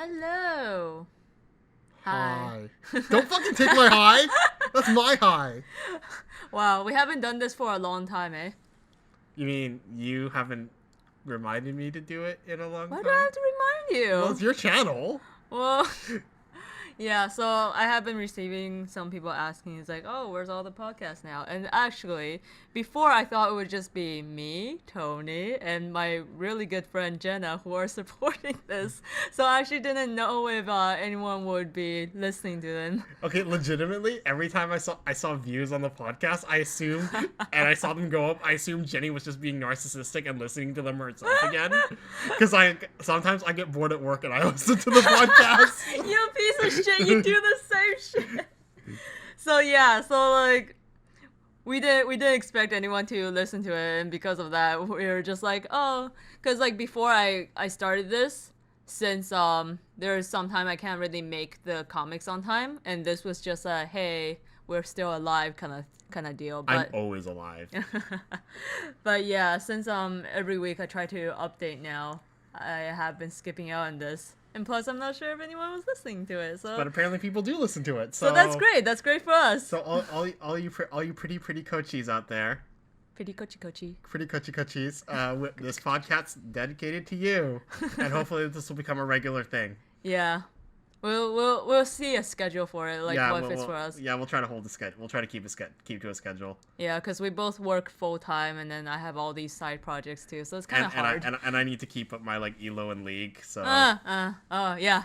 Hello. Hi. Hi. Don't fucking take my high. That's my high. Wow, we haven't done this for a long time, eh? You mean you haven't reminded me to do it in a long Why do I time? have to remind Well, you? it's your channel. Well, yeah, so I have been receiving some people asking, it's like, oh, where's all the podcasts now? And actually, before I thought it would just be me, Tony, and my really good friend Jenna who are supporting this. So I actually didn't know if anyone would be listening to them. Okay, legitimately, every time I saw views on the podcast, I assumed, and I saw them go up, I assumed Jenny was just being narcissistic and listening to them herself again. Because sometimes I get bored at work and I listen to the podcast. You piece of shit, you do the same shit. So yeah, so like we didn't expect anyone to listen to it, and because of that we were just like, oh, because like before I started this, since there's some time I can't really make the comics on time, and this was just a hey, we're still alive kind of deal. I'm But always alive. but yeah, since every week I try to update now, I have been skipping out on this. And plus, I'm not sure if anyone was listening to it, so But apparently people do listen to it. so that's great. That's great for us. So all you pretty coachies out there, Pretty coachy. pretty coachies, this podcast's dedicated to you, and hopefully this will become a regular thing. Yeah, we'll see a schedule for it, like Yeah, what fits for us. Yeah, we'll try to hold the schedule. We'll try to keep to a schedule. Yeah, because we both work full time, and then I have all these side projects too, so it's kind of hard. And I need to keep up my like Elo and League, so Oh yeah.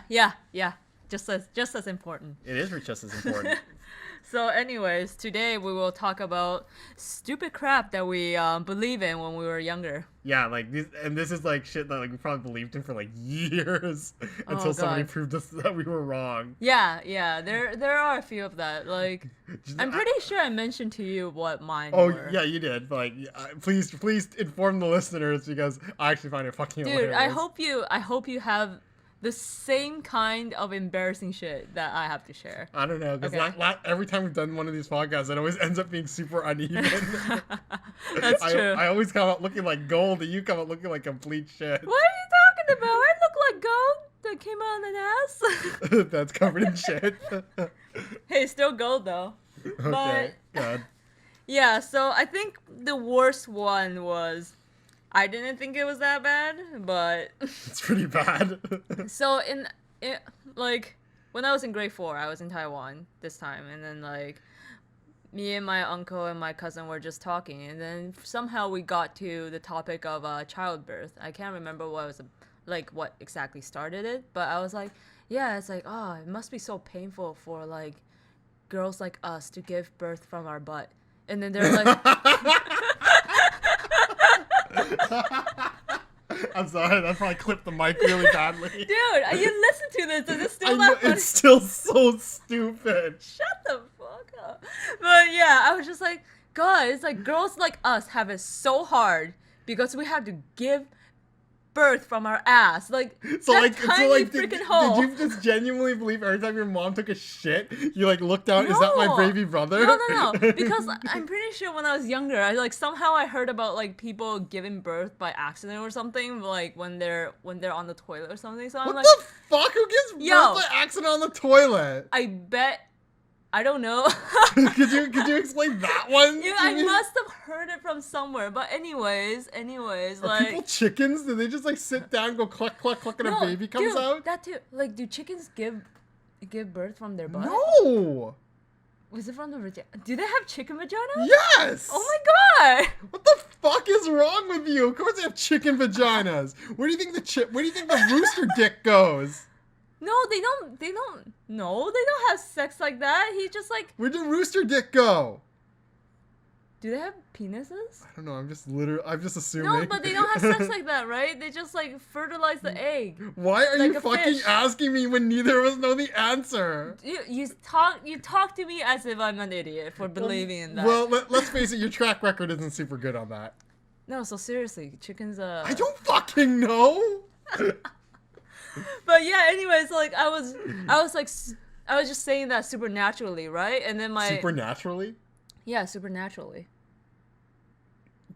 Just as important. it is just as important. So, anyways, today we will talk about stupid crap that we believe in when we were younger. Yeah, like this is like shit that like we probably believed in for like years until somebody God. proved us that we were wrong. Yeah. There are a few of that. Like, I'm pretty sure I mentioned to you what mine Oh were. yeah, you did. But like, please inform the listeners because I actually find it fucking Dude, hilarious. I hope you have the same kind of embarrassing shit that I have to share. I don't know, because Okay. every time we've done one of these podcasts, it always ends up being super uneven. That's true. I always come out looking like gold, and you come out looking like complete shit. What are you talking about? I look like gold that came out of an ass. That's covered in shit. Hey, still gold though. Okay, God. Yeah, so I think the worst one was, I didn't think it was that bad, but It's pretty bad. so like when I was in grade 4, I was in Taiwan this time, and then like me and my uncle and my cousin were just talking, and then somehow we got to the topic of childbirth. I can't remember what exactly started it, but I was like, yeah, it's like, oh, it must be so painful for like girls like us to give birth from our butt. And then they're like, I'm sorry, that probably clipped the mic really badly. dude, you listen to this. Is it I still know, that funny? it's still so stupid. Shut the fuck up. But yeah, I was just like, God, it's like girls like us have it so hard because we have to give birth from our ass. Like, that tiny freaking hole. Did you just genuinely believe every time your mom took a shit, you like looked out, is that my No. baby brother? No. Because I'm pretty sure when I was younger, somehow I heard about like people giving birth by accident or something, like when they're on the toilet or something. So I'm What like, the fuck? Who gives Yo. birth by accident on the toilet? I bet, I don't know. could you explain that one? Yeah, to I me? must have heard it from somewhere. But anyways, Are like, people chickens? Do they just like sit down, go cluck cluck cluck, and a baby comes dude, out? That too. Like, do chickens give birth from their butt? No. Was it from the vagina? Do they have chicken vaginas? Yes. Oh my god! What the fuck is wrong with you? Of course they have chicken vaginas. Where do you think the rooster dick goes? No, they don't. No, they don't have sex like that. He just like. Where'd the rooster dick go? Do they have penises? I don't know. I'm just assuming. No, but they don't have sex like that, right? They just like fertilize the egg. Why are like you a fucking fish. asking me when neither of us know the answer? You talk to me as if I'm an idiot for believing in that. Well, let's face it. Your track record isn't super good on that. No, so seriously, chickens. I don't fucking know. But yeah, anyways, like I was just saying that supernaturally, right? And then Supernaturally? yeah, supernaturally.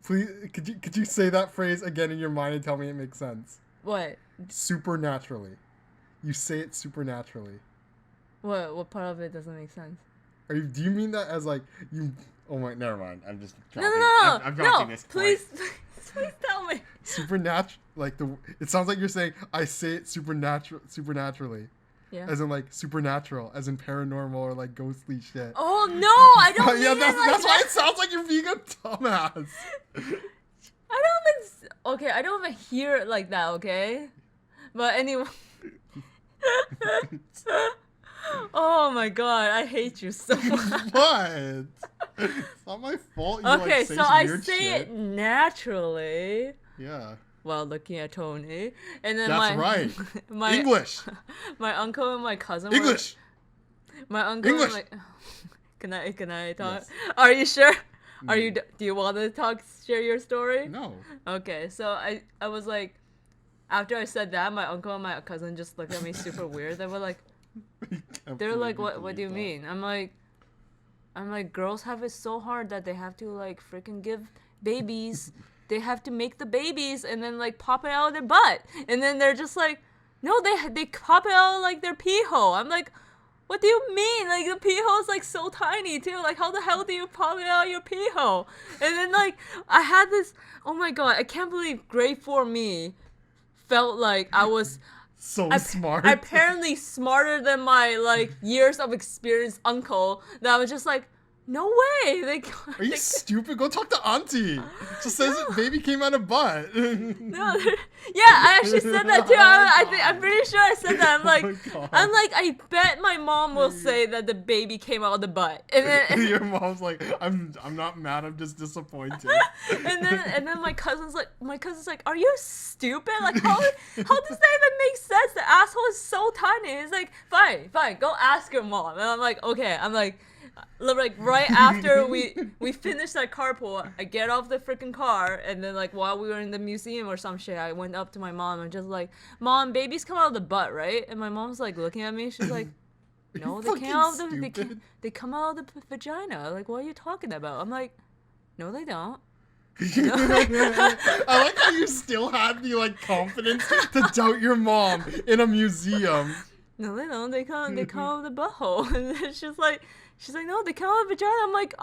Please, could you say that phrase again in your mind and tell me it makes sense? What? Supernaturally. You say it supernaturally. What part of it doesn't make sense? Do you mean that as like you? Oh my, never mind. I'm just No, dropping. no, I'm no, dropping no! this. Please, please tell me. Supernatural, like the. It sounds like you're saying I say it supernaturally, Yeah. as in like supernatural, as in paranormal or like ghostly shit. Oh no, I don't mean Yeah, it that's like why that. it sounds like you're being a dumbass. I don't even. Okay, I don't even hear it like that. Okay, but anyway. Oh my god, I hate you so much. What? It's not my fault. You Okay, like say so some I weird say shit. it naturally Yeah, while looking at Tony, and then that's my right. my English. my uncle and my cousin. English. My uncle. English. And my, can I talk? Yes. Are you sure? Are Mm. you? Do you want to talk? Share your story? No. Okay, so I was like, after I said that, my uncle and my cousin just looked at me super weird. They were like, they're like, what do you mean? I'm like, girls have it so hard that they have to like freaking give babies. They have to make the babies and then like pop it out of their butt. And then they're just like, no, they pop it out of, like their pee hole. I'm like, what do you mean? Like the pee hole is like so tiny too. Like how the hell do you pop it out of your pee hole? And then like I had this. Oh my god, I can't believe grade 4 me felt like I was So smart. apparently smarter than my like years of experience uncle. That I was just like, no way. Like, Are you stupid? Go talk to auntie. She says that baby came out of butt. No, yeah, I actually said that too. I'm pretty sure I said that. I'm like, my God. I bet my mom will say that the baby came out of the butt, and then Your mom's like, I'm not mad. I'm just disappointed. and then my cousin's like, are you stupid? Like how does that even make sense? The asshole is so tiny. It's like, fine, go ask your mom. And I'm like, okay. I'm like right after we finished that carpool, I get off the freaking car, and then like while we were in the museum or some shit, I went up to my mom and just like, Mom, babies come out of the butt, right? And my mom's like looking at me. She's like, no, they fucking came out of stupid? they come out of the vagina. Like, what are you talking about? I'm like, no, they don't. I like how you still had the like confidence to doubt your mom in a museum. No, they don't. They come out of the butthole. And then she's like, no, they come out of the vagina. I'm like,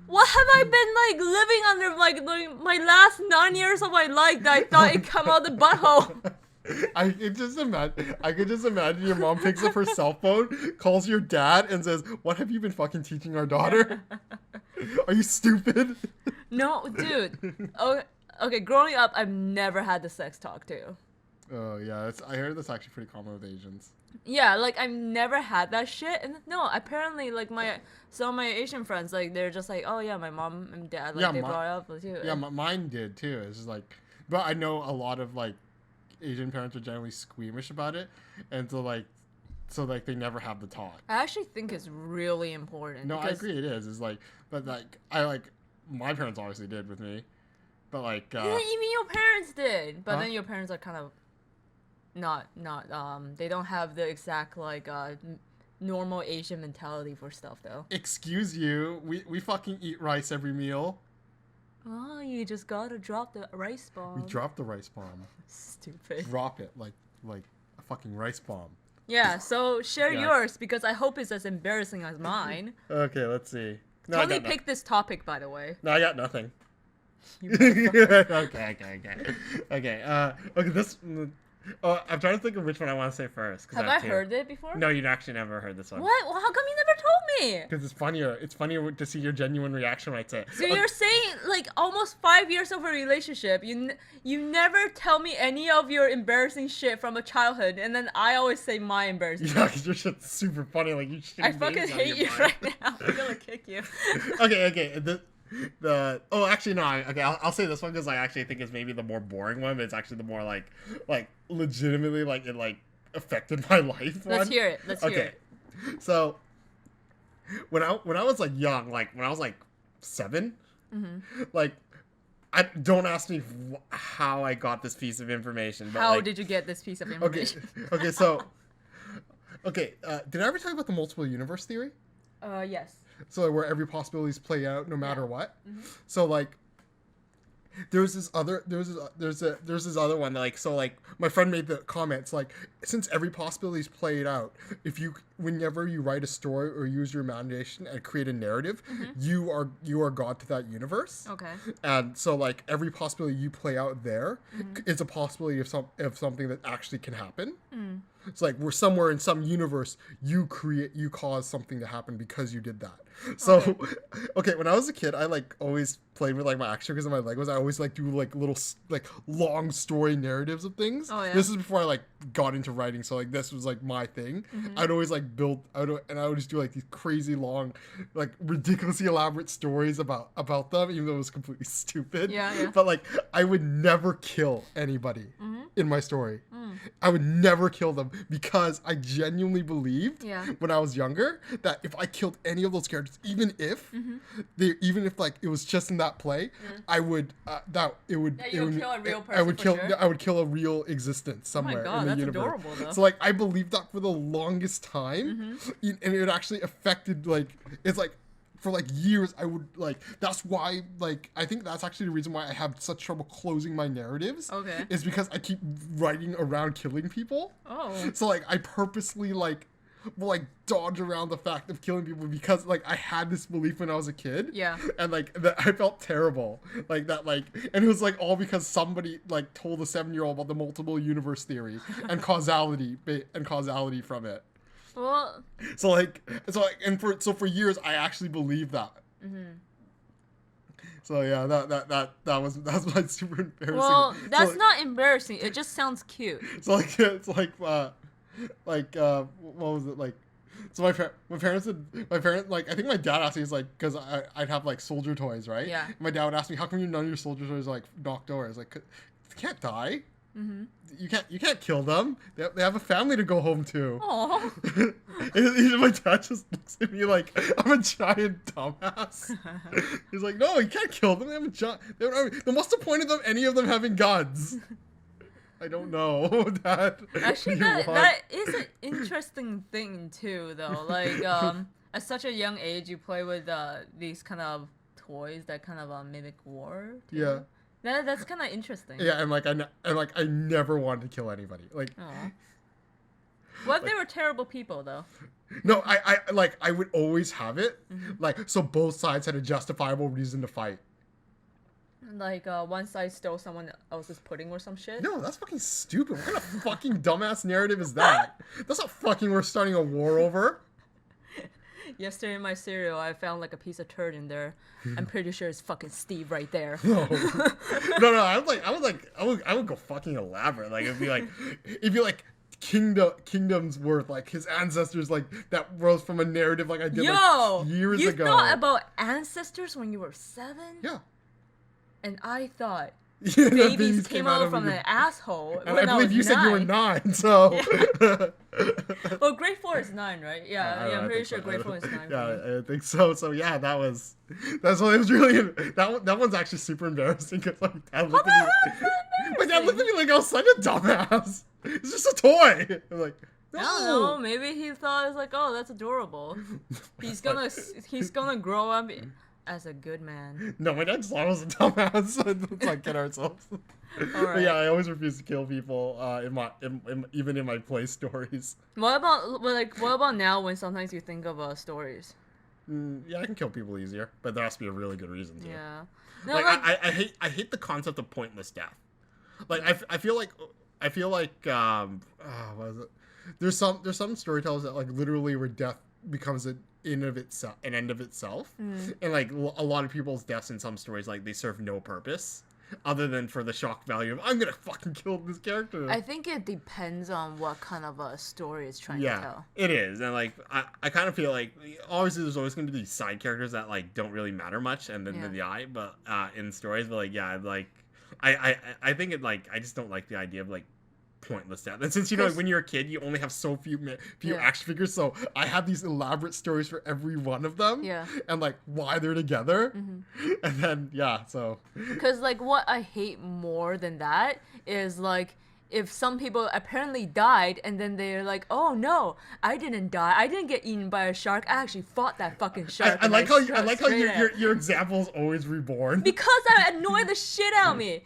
what have I been like living under like my last 9 years of my life that I thought it come out of the butthole? I could just imagine your mom picks up her cell phone, calls your dad, and says, "What have you been fucking teaching our daughter? Are you stupid?" No, dude. Okay, growing up, I've never had the sex talk too. Oh yeah, I heard that's actually pretty common with Asians. Yeah, like I've never had that shit, and no, apparently like some of my Asian friends, like they're just like, oh yeah, my mom and dad, like Yeah, they brought it up with you. Yeah, mine did too. It's just like, but I know a lot of like Asian parents are generally squeamish about it, and so they never have the talk. I actually think it's really important. No, I agree it is. It's like, but like my parents obviously did with me, but like Yeah, even your parents did, but Huh? then your parents are kind of not they don't have the exact like normal Asian mentality for stuff though. excuse you, we fucking eat rice every meal. Oh, you just gotta drop the rice bomb. We drop the rice bomb. Stupid. Drop it like a fucking rice bomb. Yeah, so share Yeah. yours because I hope it's as embarrassing as mine. Okay, let's see. No, Tony picked this topic, by the way. No, I got nothing. You Okay. This. I'm trying to think of which one I want to say first. Have I heard it before? No, you'd actually never heard this one. What? Well, how come you never told me? Because it's funnier. It's funnier to see your genuine reaction when I say it. So you're saying like almost 5 years of a relationship, you never tell me any of your embarrassing shit from a childhood, and then I always say my embarrassing. Yeah, because your shit's super funny. Like you. I fucking hate you right now. I'm gonna kick you. Okay. Actually no. I'll say this one because I actually think it's maybe the more boring one, but it's actually the more like legitimately like it like affected my life one. Let's hear it. Let's hear it. So when I was like young, like when I was like 7, like I don't ask me how I got this piece of information. But How like, did you get this piece of information? Okay. Did I ever tell you about the multiple universe theory? Yes. So where every possibilities play out no matter what. So like there's this other one, like, so like my friend made the comments like, since every possibility is played out, if you whenever you write a story or use your imagination and create a narrative, you are god to that universe. Okay. And so like every possibility you play out there is a possibility of something that actually can happen. It's like we're somewhere in some universe, you cause something to happen because you did that. So, okay, when I was a kid, I like always played with like my action figures and my Legos. I always like do like little like long story narratives of things. Oh, yeah. This is before I like got into writing, so like this was like my thing. I'd always like and I would just do like these crazy long, like ridiculously elaborate stories about them, even though it was completely stupid. Yeah. But like I would never kill anybody in my story. I would never kill them because I genuinely believed when I was younger that if I killed any of those characters, even if like it was just in that play, I would kill a real person. I would kill a real existence somewhere in the that's universe. adorable, though. So like I believed that for the longest time, and it actually affected like it's like. For like years, I would like. That's why, like, I think that's actually the reason why I have such trouble closing my narratives. Okay. Is because I keep writing around killing people. Oh. So like, I purposely like, will like dodge around the fact of killing people because like I had this belief when I was a kid. Yeah. And like that I felt terrible, like that, like, and it was like all because somebody like told a 7-year-old about the multiple universe theory and causality from it. Well, So for years I actually believed that. So yeah, that's why it's super embarrassing. well, that's so, not embarrassing. It just sounds cute. So like it's like what was it like? So my parents like I think my dad asked me, he's like, because I'd have like soldier toys, right? Yeah. And my dad would ask me, how come none of your soldier toys are like knocked over? I was like, they can't die. You can't kill them. They have a family to go home to. Aww. Even my dad just looks at me like I'm a giant dumbass. He's like, no, you can't kill them. They have a giant. What's the point of any of them having guns? I don't know, Dad. Actually, that is an interesting thing too, though. Like, at such a young age, you play with these kind of toys that kind of mimic war. Too. Yeah. That's kind of interesting. Yeah, and I never wanted to kill anybody. Like, Aw. What if they were terrible people, though? no, I would always have it. Like, so both sides had a justifiable reason to fight. Like, one side stole someone else's pudding or some shit? No, that's fucking stupid. What kind of fucking dumbass narrative is that? That's not fucking we're starting a war over. Yesterday in my cereal, I found like a piece of turd in there. I'm pretty sure it's fucking Steve right there. No, no, I would go fucking elaborate. Like it'd be like kingdoms worth, like his ancestors, like that rose from a narrative like I did like years you ago. You thought about ancestors when you were 7? Yeah. And I thought Yeah, babies came out from an asshole. And when I believe was you 9. said you were 9, so. Well, grade 4 is 9, right? Yeah, I'm pretty sure so. grade 4 is 9. Yeah, I think so. So yeah, that's what it was really. That one's actually super embarrassing because like my dad looked at me like I was such a dumbass. It's just a toy. I'm like, no. I don't know. Maybe he thought it's like, oh, that's adorable. He's gonna grow up as a good man. No, my dad just thought I was a dumbass. Let's not kid ourselves. But yeah, I always refuse to kill people. Even in my play stories. What about now when sometimes you think of stories? Yeah, I can kill people easier, but there has to be a really good reason to. Yeah. No, Like I hate the concept of pointless death. Like I feel like what is it? There's some storytellers that like literally where death becomes an end of itself, and like a lot of people's deaths in some stories like they serve no purpose other than for the shock value of I'm gonna fucking kill this character. I think it depends on what kind of a story it's trying to tell. It is, and like I kind of feel like obviously there's always going to be these side characters that like don't really matter much and then the eye, but in stories, but like I think it like I just don't like the idea of like pointless death. And since you know like, when you're a kid you only have so few action figures, so I have these elaborate stories for every one of them and like why they're together and then so because like what I hate more than that is like if some people apparently died and then they're like, oh no, I didn't die, I didn't get eaten by a shark, I actually fought that fucking shark. I like how straight at your example is always Reborn. because that annoyed the shit out of me.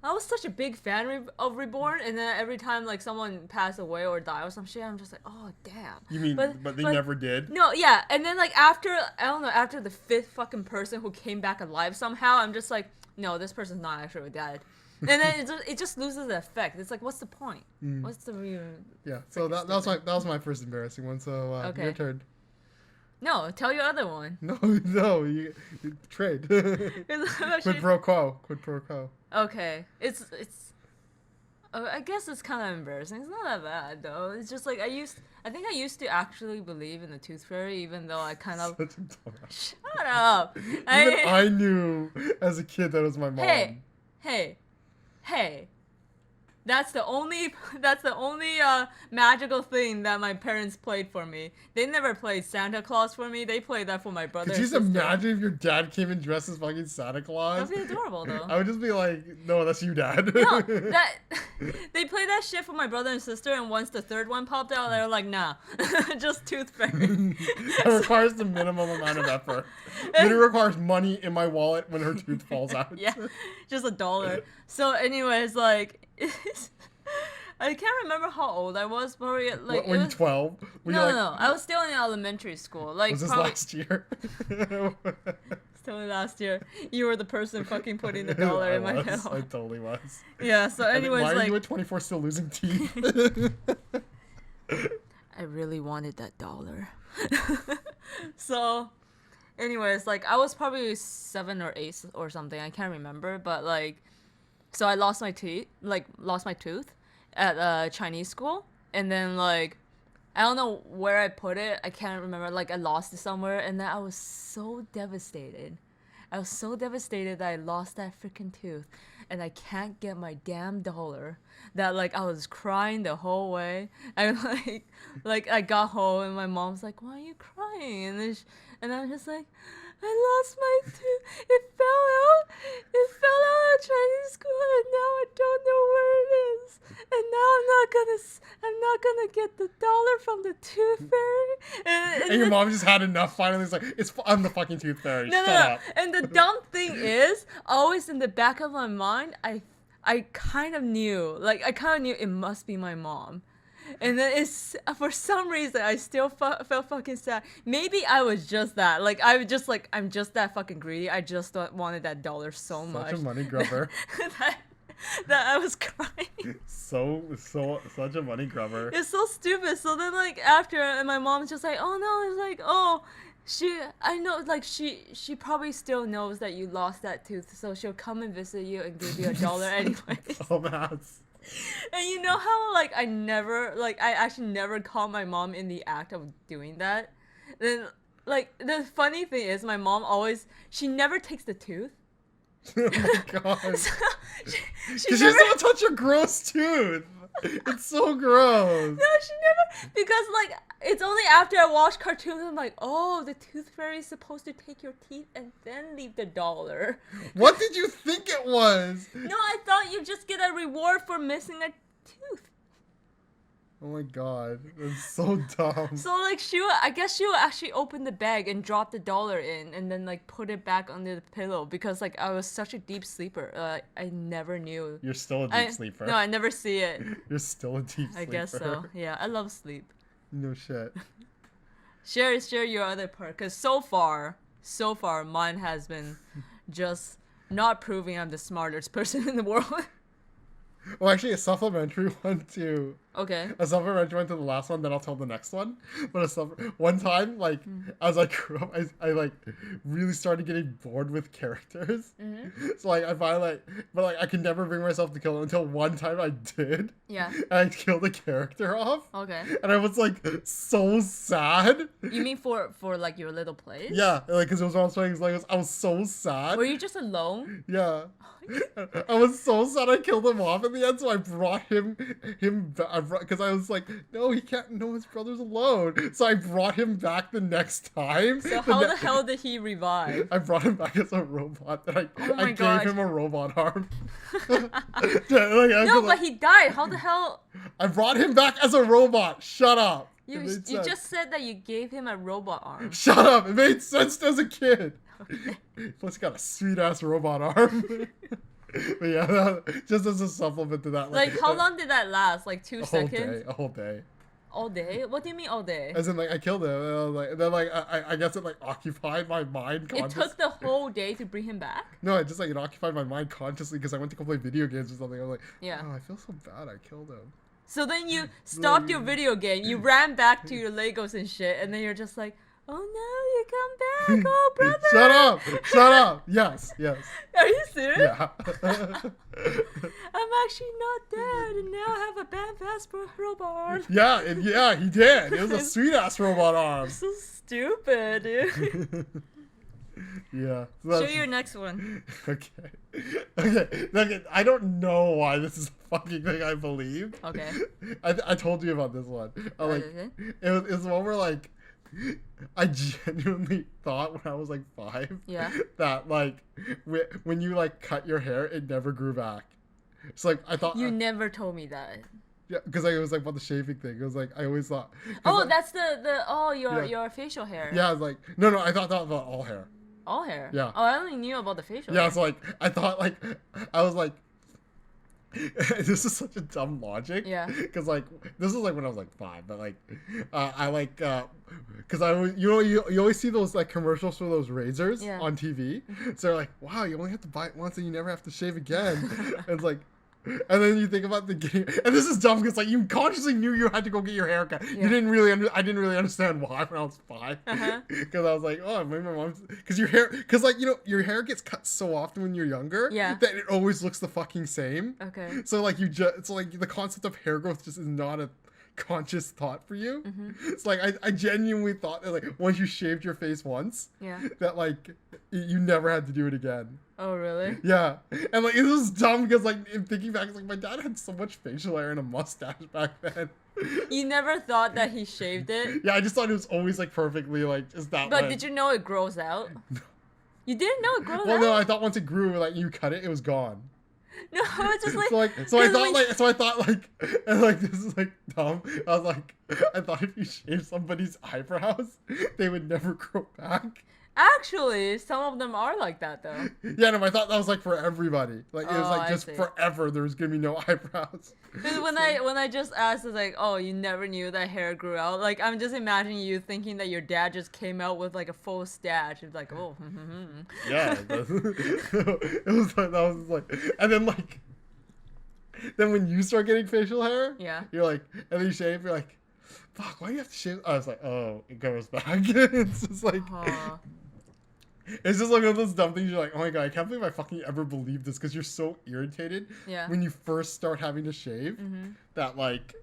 I was such a big fan of Reborn, and then every time like someone passed away or died or some shit, I'm just like, oh damn. You mean, but they never did? No, yeah, and then like after, I don't know, after the 5th fucking person who came back alive somehow, I'm just like, no, this person's not actually dead. And then it just loses the effect. It's like, what's the point? What's the real? Yeah. So that was my first embarrassing one. So Okay. your turn. No, tell your other one. No, you trade. Quid pro quo. Quid pro quo. Okay, it's. I guess it's kind of embarrassing. It's not that bad though. It's just like I think I used to actually believe in the tooth fairy, even though I kind of. Such a dumbass. Shut up. Even I knew as a kid that was my mom. Hey. That's the only magical thing that my parents played for me. They never played Santa Claus for me. They played that for my brother. Could you just imagine if your dad came in dressed as fucking Santa Claus? That'd be adorable though. I would just be like, no, that's you, Dad. No, they played that shit for my brother and sister, and once the 3rd one popped out, they were like, nah, just tooth fairy. It requires the minimum amount of effort. It requires money in my wallet when her tooth falls out. Yeah, just $1. So, anyways, like, I can't remember how old I was, but like, When 12? No, I was still in elementary school. Like, was this probably, last year? still last year. You were the person fucking putting the dollar in my I mouth. totally was. Yeah. So, anyways, why are like, you at 24 still losing teeth? I really wanted that dollar. So, anyways, like I was probably 7 or 8 or something. I can't remember, but like, so I lost my tooth at Chinese school, and then like, I don't know where I put it. I can't remember. Like I lost it somewhere, and then I was so devastated. I was so devastated that I lost that freaking tooth, and I can't get my damn dollar. That like I was crying the whole way. I like I got home and my mom's like, "Why are you crying?" And I'm just like, "I lost my tooth. It fell out. It fell out at Chinese school, and now I don't know where it is. And now I'm not gonna get the dollar from the tooth fairy." And your mom just had enough. Finally, it's like, I'm the fucking tooth fairy. No. Shut up. And the dumb thing is, always in the back of my mind, I kind of knew it must be my mom. And then it's, for some reason, I still felt fucking sad. Maybe I was just that. Like, I'm just that fucking greedy. I just wanted that dollar so much. Such a money grubber. that I was crying. Such a money grubber. It's so stupid. So then, like, after, and my mom's just like, oh no, it's like, oh, I know, like, she probably still knows that you lost that tooth, so she'll come and visit you and give you $1 anyway. Oh, man. And you know how, like, I actually never caught my mom in the act of doing that? Then, like, the funny thing is, my mom she never takes the tooth. Oh my god. So, Because she doesn't want to touch your gross tooth. It's so gross. No, she never, because, like, it's only after I watch cartoons, I'm like, oh, the tooth fairy is supposed to take your teeth and then leave the dollar. What did you think it was? No, I thought you just get a reward for missing a tooth. Oh my god, that's so dumb. So, like, I guess she would actually open the bag and drop the dollar in and then, like, put it back under the pillow because, like, I was such a deep sleeper. I never knew. You're still a deep sleeper. No, I never see it. You're still a deep sleeper. I guess so. Yeah, I love sleep. No shit. Share your other part, because so far, mine has been just not proving I'm the smartest person in the world. Well, actually, a supplementary one too. Okay. A supplementary one to the last one, then I'll tell the next one. But one time, like, as I grew up, I like really started getting bored with characters. Mm-hmm. So like I finally I could never bring myself to kill them until one time I did. Yeah. And I killed a character off. Okay. And I was like so sad. You mean for like your little place? Yeah, like because it was one of those things, like I was so sad. Were you just alone? Yeah. I was so sad I killed him off in the end, so I brought him. I because I was like, no, he can't know his brother's alone. So I brought him back the next time. So how the hell did he revive? I brought him back as a robot. That Oh my I gosh. gave him a robot arm. No, but he died. How the hell? I brought him back as a robot. Shut up. It You made you sense. just said that you gave him a robot arm. Shut up. It made sense as a kid. Plus, he got a sweet ass robot arm. But yeah, just as a supplement to that. Like, how long did that last? Like 2 A whole seconds? day. A whole day. All day? What do you mean all day? As in, like, I killed him. And I was like, then, like, I guess it, like, occupied my mind It consciously. took the whole day to bring him back? No, it just, like, it occupied my mind consciously because I went to go play video games or something. I was like, Yeah. oh, I feel so bad I killed him. So then you stopped your video game, you ran back to your Legos and shit, and then you're just like, oh no, you come back, oh brother! Shut up! Shut up! Yes, yes. Are you serious? Yeah. I'm actually not dead, and now I have a badass robot arm. Yeah, and yeah, he did. It was a sweet ass robot arm. So stupid, dude. Yeah. So Show that's- your next one. Okay. I don't know why this is a fucking thing I believed. Okay. I told you about this one. Okay. It was one where like I genuinely thought when I was like 5 Yeah. that like when you like cut your hair it never grew back. It's like I thought You never told me that. yeah, because it was like about the shaving thing. It was like I always thought. 'cause, Oh, like, that's the Yeah. your facial hair. yeah. I was like no. I thought that about all hair. All hair. Yeah. Oh, I only knew about the facial. Yeah, hair. so like I thought like I was like this is such a dumb logic. Yeah. Because like this is like when I was like 5, but like I like because I always, you always see those like commercials for those razors Yeah. on TV. So they're like, wow, you only have to buy it once and you never have to shave again. And it's like. And then you think about the getting, and this is dumb because like you consciously knew you had to go get your hair cut. Yeah. You didn't really, I didn't really understand why when I was 5. Uh-huh. Because I was like, oh, maybe my mom's, because your hair, because like your hair gets cut so often when you're younger, Yeah. that it always looks the fucking same. Okay. So like so like the concept of hair growth just is not a conscious thought for you. It's like I genuinely thought that like once you shaved your face once, Yeah. that like you never had to do it again. Oh, really? Yeah, and like it was dumb because like in thinking back, it's like my dad had so much facial hair and a mustache back then. You never thought that he shaved it? Yeah, I just thought it was always like perfectly like just that. But way. did you know it grows out? You didn't know it grows Well, out? no, I thought once it grew, like you cut it, it was gone. No, it's just like... So I 'cause thought like, and like this is like dumb. I was like, I thought if you shaved somebody's eyebrows, they would never grow back. Actually, some of them are like that, though. Yeah, no, I thought that was like for everybody. Like it was Oh, like I just see. forever. There was gonna be no eyebrows. Because when I just asked, it's like, oh, you never knew that hair grew out. Like, I'm just imagining you thinking that your dad just came out with like a full stash. It's like, oh, Yeah, it was like, that was like, and then like, then when you start getting facial hair, Yeah. you're like, and then you shave, you're like, fuck, why do you have to shave? I was like, oh, it goes back. It's just like, Aw. it's just like one of those dumb things. You're like, oh my god, I can't believe I fucking ever believed this because you're so irritated Yeah. when you first start having to shave Mhm. that like.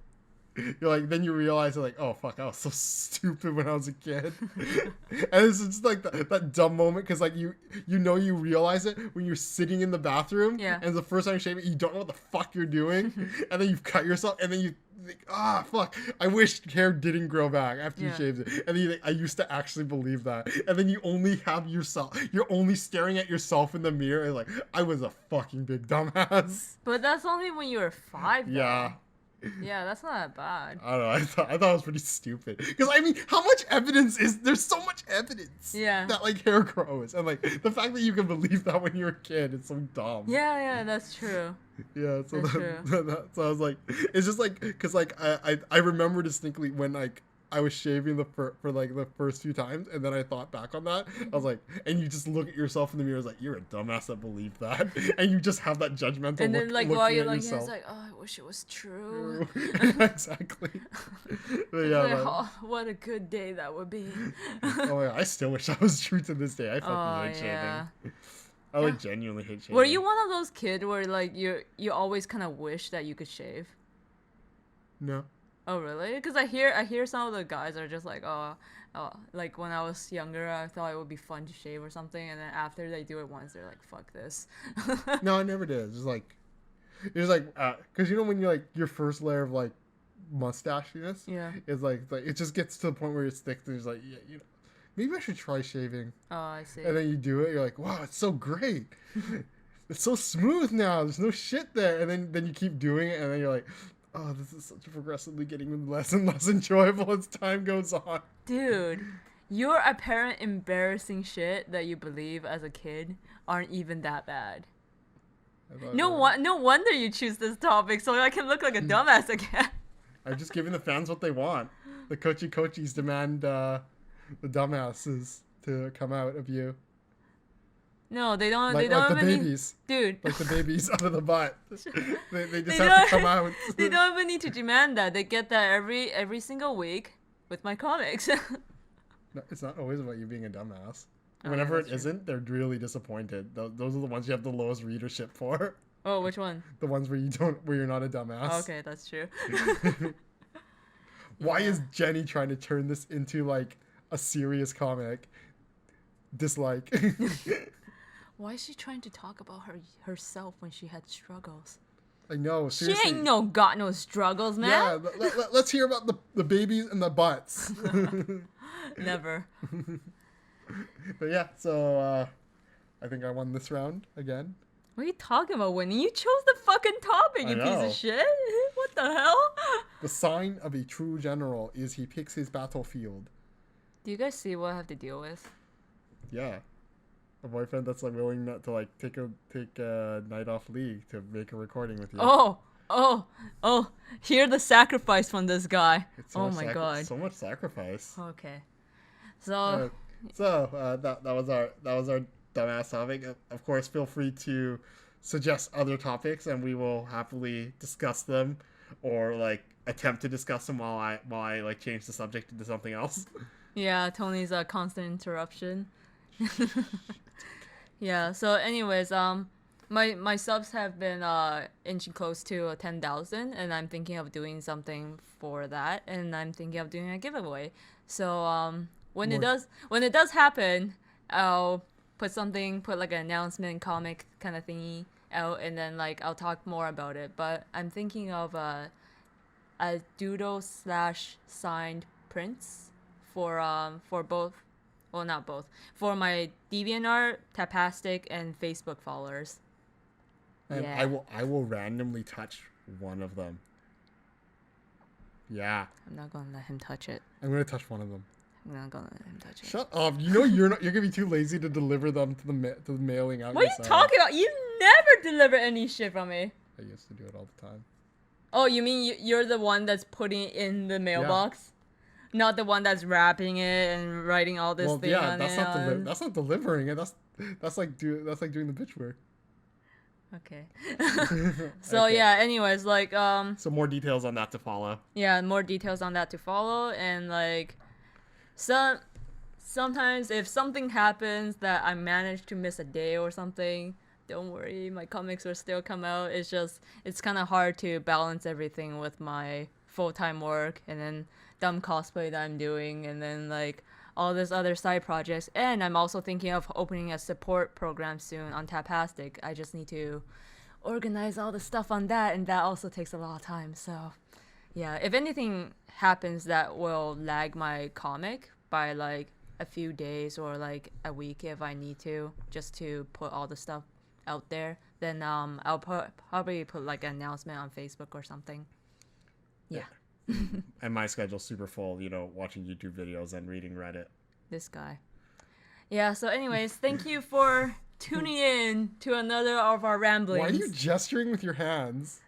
You're like, then you realize, like, oh fuck, I was so stupid when I was a kid, and it's just like that dumb moment because like you realize it when you're sitting in the bathroom, Yeah. and the first time you shave it, you don't know what the fuck you're doing, and then you've cut yourself, and then you think, ah fuck, I wish hair didn't grow back after you Yeah. shaved it, and then you think, I used to actually believe that, and then you only have yourself, you're only staring at yourself in the mirror, and like, I was a fucking big dumbass. But that's only when you were 5, though. Yeah. Yeah, that's not that bad. I don't know. I thought it was pretty stupid. Because I mean, how much evidence is there's so much evidence Yeah. that like hair grows, and like the fact that you can believe that when you're a kid is so dumb. Yeah, that's true. Yeah. So That's so I was like, it's just like because like I remember distinctly when like I was shaving for like the first few times, and then I thought back on that. I was like, and you just look at yourself in the mirror, it's like you're a dumbass that believed that, and you just have that judgmental. And then, look, like, looking while you're at looking, yourself. it's like, oh, I wish it was true. Exactly. But yeah. Like, but- oh, what a good day that would be. Oh yeah, I still wish that was true to this day. I fucking Oh, hate shaving. yeah. I like genuinely hate shaving. Were you one of those kids where like you always kind of wish that you could shave? No. Oh really? Because I hear some of the guys are just like, oh, like when I was younger, I thought it would be fun to shave or something, and then after they do it once, they're like, fuck this. No, I never did. It's just like, because you know when you're like your first layer of like mustachiness. Yeah. Is like it just gets to the point where it's thick and it's like, yeah, maybe I should try shaving. Oh, I see. And then you do it, you're like, wow, it's so great. It's so smooth now. There's no shit there. And then you keep doing it, and then you're like, oh, this is such a progressively getting less and less enjoyable as time goes on. Dude, your apparent embarrassing shit that you believe as a kid aren't even that bad. No wonder you choose this topic so I can look like a dumbass again. I'm just giving the fans what they want. The coachies demand the dumbasses to come out of you. No, they don't. Like, they don't like the even babies. Dude. Like the babies out of the butt. They just They have to don't- come out. They don't even need to demand that. They get that every single week with my comics. No, it's not always about you being a dumbass. Oh, Whenever yeah, it that's true. isn't, they're really disappointed. Those are the ones you have the lowest readership for. Oh, which one? The ones where you're not a dumbass. Oh, okay, that's true. Why Yeah. is Jenny trying to turn this into like a serious comic? Dislike. Why is she trying to talk about herself when she had struggles? I know. She Seriously. ain't got no struggles, man. Yeah, let's hear about the babies and the butts. Never. But yeah, so I think I won this round again. What are you talking about, Winnie? You chose the fucking topic, I you piece know. of shit. What the hell? The sign of a true general is he picks his battlefield. Do you guys see what I have to deal with? Yeah. A boyfriend that's like willing not to like take a night off leave to make a recording with you. Oh! Hear the sacrifice from this guy. It's so Oh much my god. So much sacrifice. Okay. So That was our dumbass topic. Of course, feel free to suggest other topics, and we will happily discuss them, or like attempt to discuss them while I like change the subject into something else. yeah, Tony's a constant interruption. Yeah. So, anyways, my subs have been inching close to 10,000, and I'm thinking of doing something for that, and I'm thinking of doing a giveaway. So when it does happen, I'll put like an announcement comic kind of thingy out, and then like I'll talk more about it. But I'm thinking of a doodle / signed prints for both. Well, not both. For my DeviantArt, Tapastic, and Facebook followers. And Yeah. I will randomly touch one of them. Yeah, I'm not gonna let him touch it. I'm gonna touch one of them. I'm not gonna let him touch it. Shut up! You know you're gonna be too lazy to deliver them to the mailing out. What are you yourself. talking about? You never deliver any shit from me. I used to do it all the time. Oh, you mean you're the one that's putting it in the mailbox? Not the one that's wrapping it and writing all this thing on that's it. that's not delivering it. That's like doing the bitch work. Okay. So Okay. yeah, anyways, like So more details on that to follow. yeah, more details on that to follow, and like sometimes if something happens that I manage to miss a day or something, don't worry, my comics will still come out. It's kind of hard to balance everything with my full-time work and then dumb cosplay that I'm doing, and then like all this other side projects. And I'm also thinking of opening a support program soon on Tapastic. I just need to organize all the stuff on that, and that also takes a lot of time. So yeah, if anything happens that will lag my comic by like a few days or like a week if I need to, just to put all the stuff out there, then I'll probably put like an announcement on Facebook or something. Yeah. And my schedule's super full, watching YouTube videos and reading Reddit. This guy. Yeah, so anyways, thank you for tuning in to another of our ramblings. Why are you gesturing with your hands?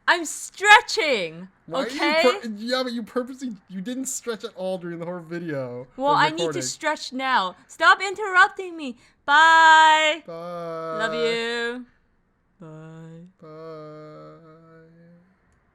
I'm stretching. Why Okay. Are you but you purposely you didn't stretch at all during the whole video. Well, or I need to recording. stretch now. Stop interrupting me. Bye. Bye. Love you. Bye. Bye.